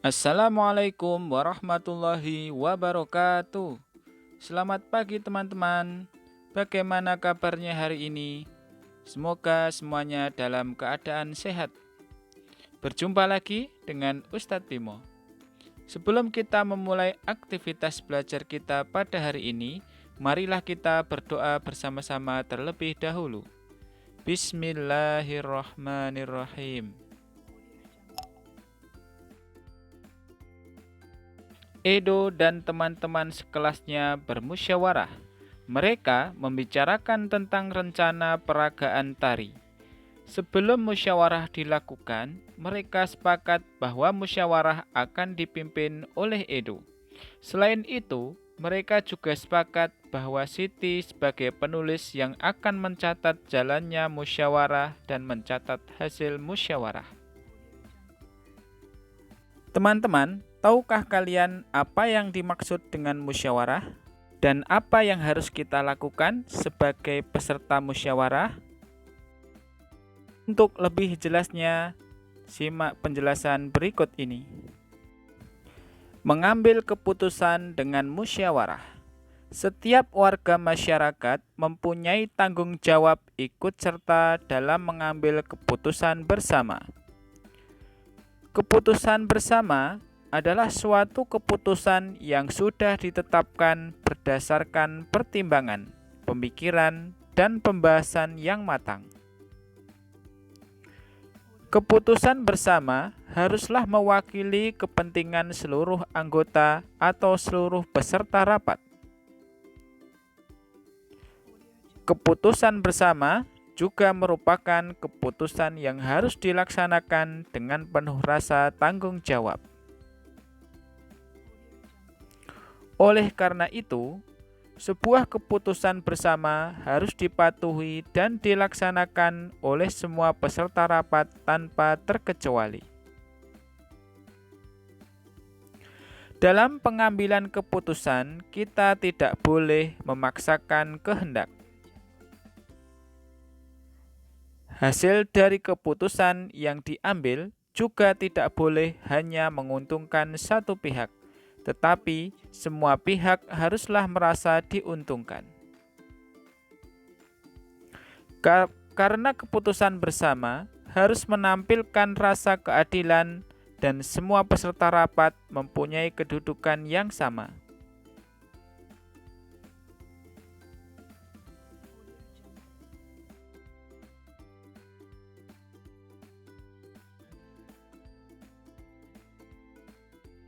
Assalamualaikum warahmatullahi wabarakatuh. Selamat pagi teman-teman. Bagaimana kabarnya hari ini? Semoga semuanya dalam keadaan sehat. Berjumpa lagi dengan Ustadz Bimo. Sebelum kita memulai aktivitas belajar kita pada hari ini, marilah kita berdoa bersama-sama terlebih dahulu. Bismillahirrahmanirrahim. Edo dan teman-teman sekelasnya bermusyawarah. Mereka membicarakan tentang rencana peragaan tari. Sebelum musyawarah dilakukan, mereka sepakat bahwa musyawarah akan dipimpin oleh Edo. Selain itu, mereka juga sepakat bahwa Siti sebagai penulis yang akan mencatat jalannya musyawarah dan mencatat hasil musyawarah. Teman-teman, tahukah kalian apa yang dimaksud dengan musyawarah? Dan apa yang harus kita lakukan sebagai peserta musyawarah? Untuk lebih jelasnya, simak penjelasan berikut ini. Mengambil keputusan dengan musyawarah. Setiap warga masyarakat mempunyai tanggung jawab ikut serta dalam mengambil keputusan bersama. Keputusan bersama adalah suatu keputusan yang sudah ditetapkan berdasarkan pertimbangan, pemikiran, dan pembahasan yang matang. Keputusan bersama haruslah mewakili kepentingan seluruh anggota atau seluruh peserta rapat. Keputusan bersama juga merupakan keputusan yang harus dilaksanakan dengan penuh rasa tanggung jawab. Oleh karena itu, sebuah keputusan bersama harus dipatuhi dan dilaksanakan oleh semua peserta rapat tanpa terkecuali. Dalam pengambilan keputusan, kita tidak boleh memaksakan kehendak. Hasil dari keputusan yang diambil juga tidak boleh hanya menguntungkan satu pihak, tetapi semua pihak haruslah merasa diuntungkan. Karena keputusan bersama harus menampilkan rasa keadilan dan semua peserta rapat mempunyai kedudukan yang sama.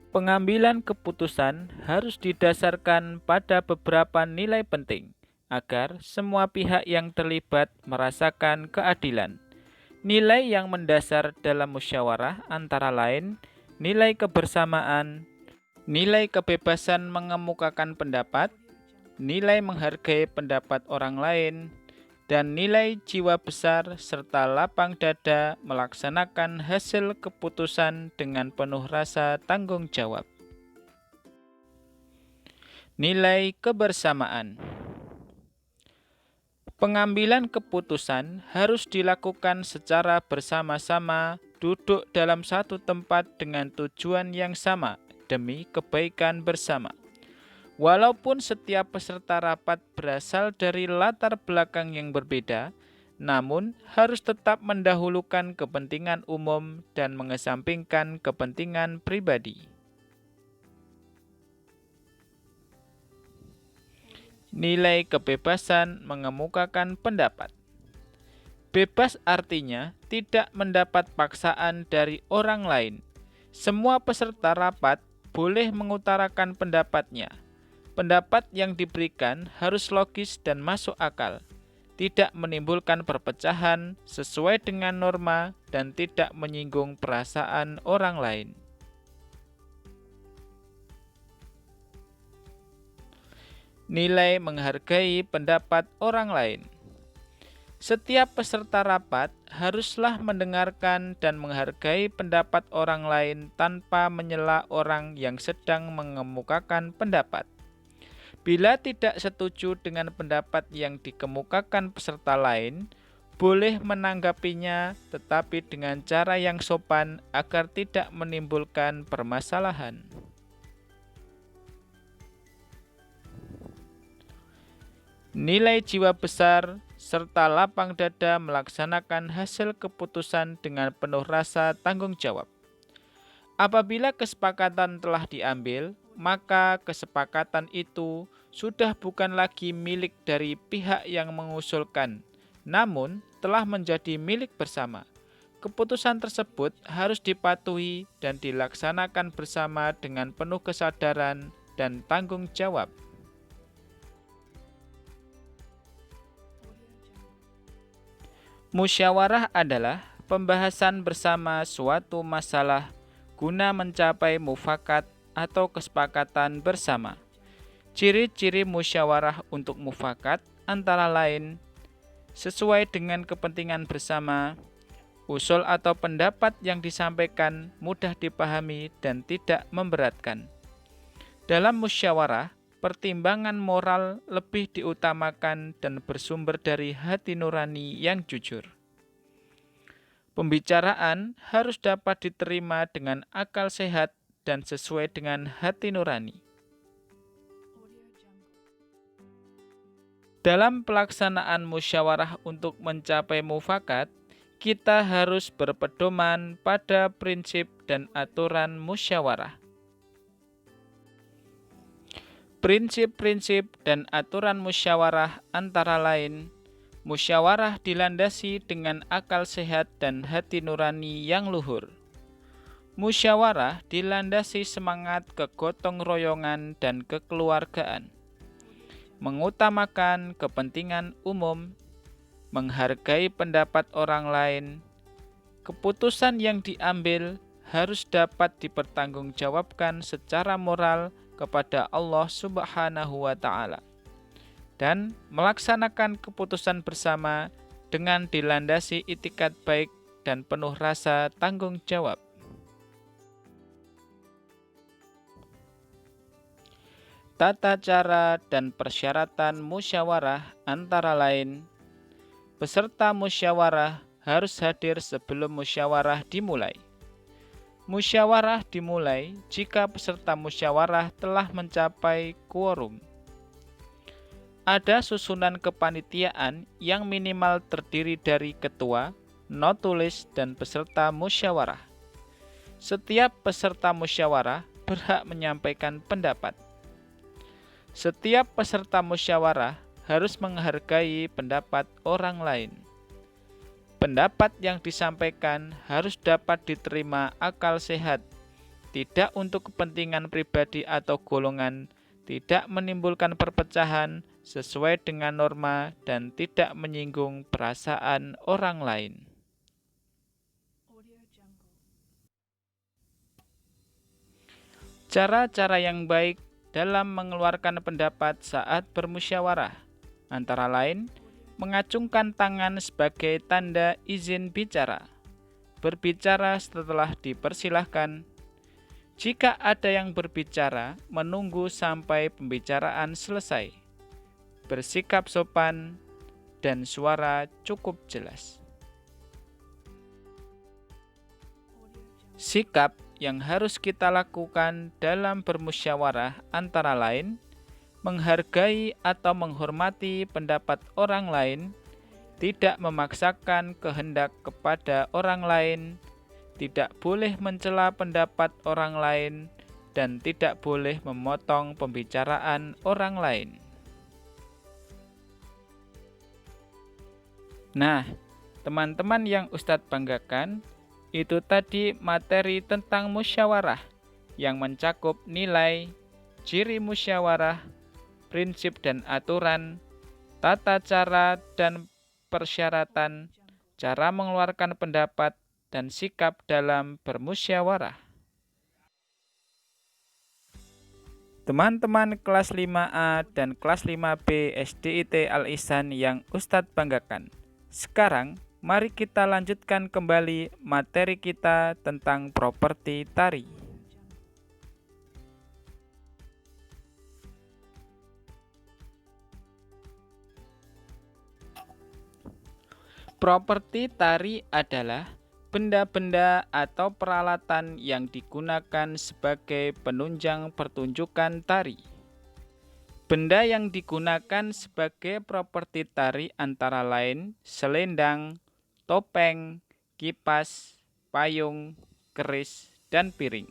Pengambilan keputusan harus didasarkan pada beberapa nilai penting agar semua pihak yang terlibat merasakan keadilan. Nilai yang mendasar dalam musyawarah antara lain nilai kebersamaan, nilai kebebasan mengemukakan pendapat, nilai menghargai pendapat orang lain, dan nilai jiwa besar serta lapang dada melaksanakan hasil keputusan dengan penuh rasa tanggung jawab. Nilai kebersamaan. Pengambilan keputusan harus dilakukan secara bersama-sama, duduk dalam satu tempat dengan tujuan yang sama demi kebaikan bersama. Walaupun setiap peserta rapat berasal dari latar belakang yang berbeda, namun harus tetap mendahulukan kepentingan umum dan mengesampingkan kepentingan pribadi. Nilai kebebasan mengemukakan pendapat. Bebas artinya tidak mendapat paksaan dari orang lain. Semua peserta rapat boleh mengutarakan pendapatnya. Pendapat yang diberikan harus logis dan masuk akal, tidak menimbulkan perpecahan sesuai dengan norma dan tidak menyinggung perasaan orang lain. Nilai menghargai pendapat orang lain. Setiap peserta rapat haruslah mendengarkan dan menghargai pendapat orang lain tanpa menyela orang yang sedang mengemukakan pendapat. Bila tidak setuju dengan pendapat yang dikemukakan peserta lain, boleh menanggapinya tetapi dengan cara yang sopan agar tidak menimbulkan permasalahan. Nilai jiwa besar serta lapang dada melaksanakan hasil keputusan dengan penuh rasa tanggung jawab. Apabila kesepakatan telah diambil, maka kesepakatan itu sudah bukan lagi milik dari pihak yang mengusulkan, namun telah menjadi milik bersama. Keputusan tersebut harus dipatuhi dan dilaksanakan bersama dengan penuh kesadaran dan tanggung jawab. Musyawarah adalah pembahasan bersama suatu masalah guna mencapai mufakat atau kesepakatan bersama. Ciri-ciri musyawarah untuk mufakat antara lain sesuai dengan kepentingan bersama, usul atau pendapat yang disampaikan mudah dipahami dan tidak memberatkan. Dalam musyawarah, pertimbangan moral lebih diutamakan dan bersumber dari hati nurani yang jujur. Pembicaraan harus dapat diterima dengan akal sehat dan sesuai dengan hati nurani. Dalam pelaksanaan musyawarah untuk mencapai mufakat, kita harus berpedoman pada prinsip dan aturan musyawarah. Prinsip-prinsip dan aturan musyawarah antara lain, musyawarah dilandasi dengan akal sehat dan hati nurani yang luhur. Musyawarah dilandasi semangat kegotong royongan dan kekeluargaan. Mengutamakan kepentingan umum, menghargai pendapat orang lain. Keputusan yang diambil harus dapat dipertanggungjawabkan secara moral kepada Allah Subhanahu wa Ta'ala, dan melaksanakan keputusan bersama dengan dilandasi itikat baik dan penuh rasa tanggung jawab. Tata cara dan persyaratan musyawarah antara lain, peserta musyawarah harus hadir sebelum musyawarah dimulai. Musyawarah dimulai jika peserta musyawarah telah mencapai quorum. Ada susunan kepanitiaan yang minimal terdiri dari ketua, notulis, dan peserta musyawarah. Setiap peserta musyawarah berhak menyampaikan pendapat. Setiap peserta musyawarah harus menghargai pendapat orang lain. Pendapat yang disampaikan harus dapat diterima akal sehat, tidak untuk kepentingan pribadi atau golongan, tidak menimbulkan perpecahan sesuai dengan norma, dan tidak menyinggung perasaan orang lain. Cara-cara yang baik dalam mengeluarkan pendapat saat bermusyawarah, antara lain, mengacungkan tangan sebagai tanda izin bicara, berbicara setelah dipersilahkan. Jika ada yang berbicara, menunggu sampai pembicaraan selesai, bersikap sopan, dan suara cukup jelas. Sikap yang harus kita lakukan dalam bermusyawarah antara lain, menghargai atau menghormati pendapat orang lain, tidak memaksakan kehendak kepada orang lain, tidak boleh mencela pendapat orang lain, dan tidak boleh memotong pembicaraan orang lain. Nah, teman-teman yang Ustadz banggakan, itu tadi materi tentang musyawarah yang mencakup nilai, ciri musyawarah, prinsip dan aturan, tata cara dan persyaratan, cara mengeluarkan pendapat, dan sikap dalam bermusyawarah. Teman-teman kelas 5A dan kelas 5B SDIT Al-Ihsan yang Ustadz banggakan, sekarang mari kita lanjutkan kembali materi kita tentang properti tari. Properti tari adalah benda-benda atau peralatan yang digunakan sebagai penunjang pertunjukan tari. Benda yang digunakan sebagai properti tari antara lain selendang, topeng, kipas, payung, keris, dan piring.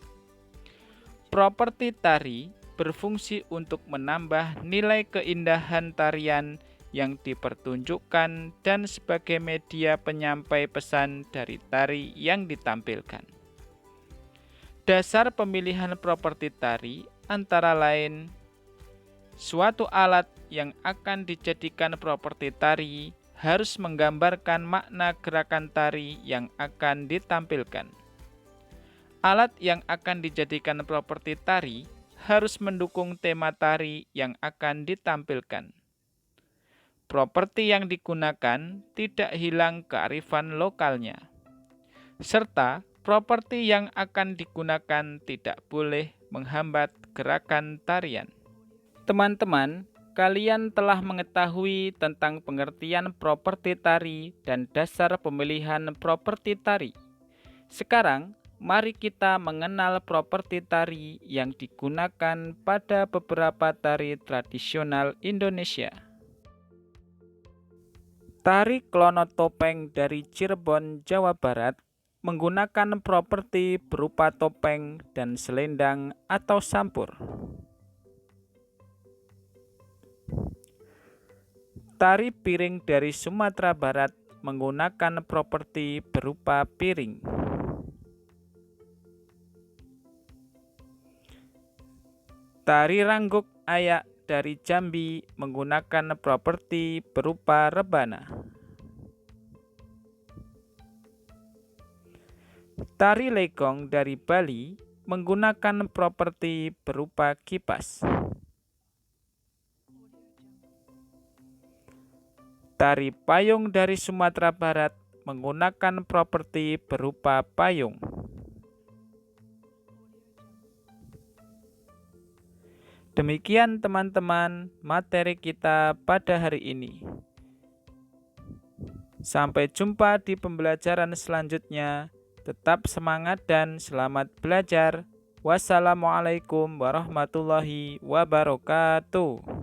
Properti tari berfungsi untuk menambah nilai keindahan tarian yang dipertunjukkan dan sebagai media penyampai pesan dari tari yang ditampilkan. Dasar pemilihan properti tari antara lain suatu alat yang akan dijadikan properti tari harus menggambarkan makna gerakan tari yang akan ditampilkan. Alat yang akan dijadikan properti tari harus mendukung tema tari yang akan ditampilkan. Properti yang digunakan tidak hilang kearifan lokalnya, serta properti yang akan digunakan tidak boleh menghambat gerakan tarian. Teman-teman, kalian telah mengetahui tentang pengertian properti tari dan dasar pemilihan properti tari. Sekarang, mari kita mengenal properti tari yang digunakan pada beberapa tari tradisional Indonesia. Tari Klono Topeng dari Cirebon, Jawa Barat menggunakan properti berupa topeng dan selendang atau sampur. Tari Piring dari Sumatera Barat menggunakan properti berupa piring. Tari Rangguk Ayak dari Jambi menggunakan properti berupa rebana. Tari Legong dari Bali menggunakan properti berupa kipas. Tari Payung dari Sumatera Barat menggunakan properti berupa payung. Demikian teman-teman materi kita pada hari ini. Sampai jumpa di pembelajaran selanjutnya. Tetap semangat dan selamat belajar. Wassalamualaikum warahmatullahi wabarakatuh.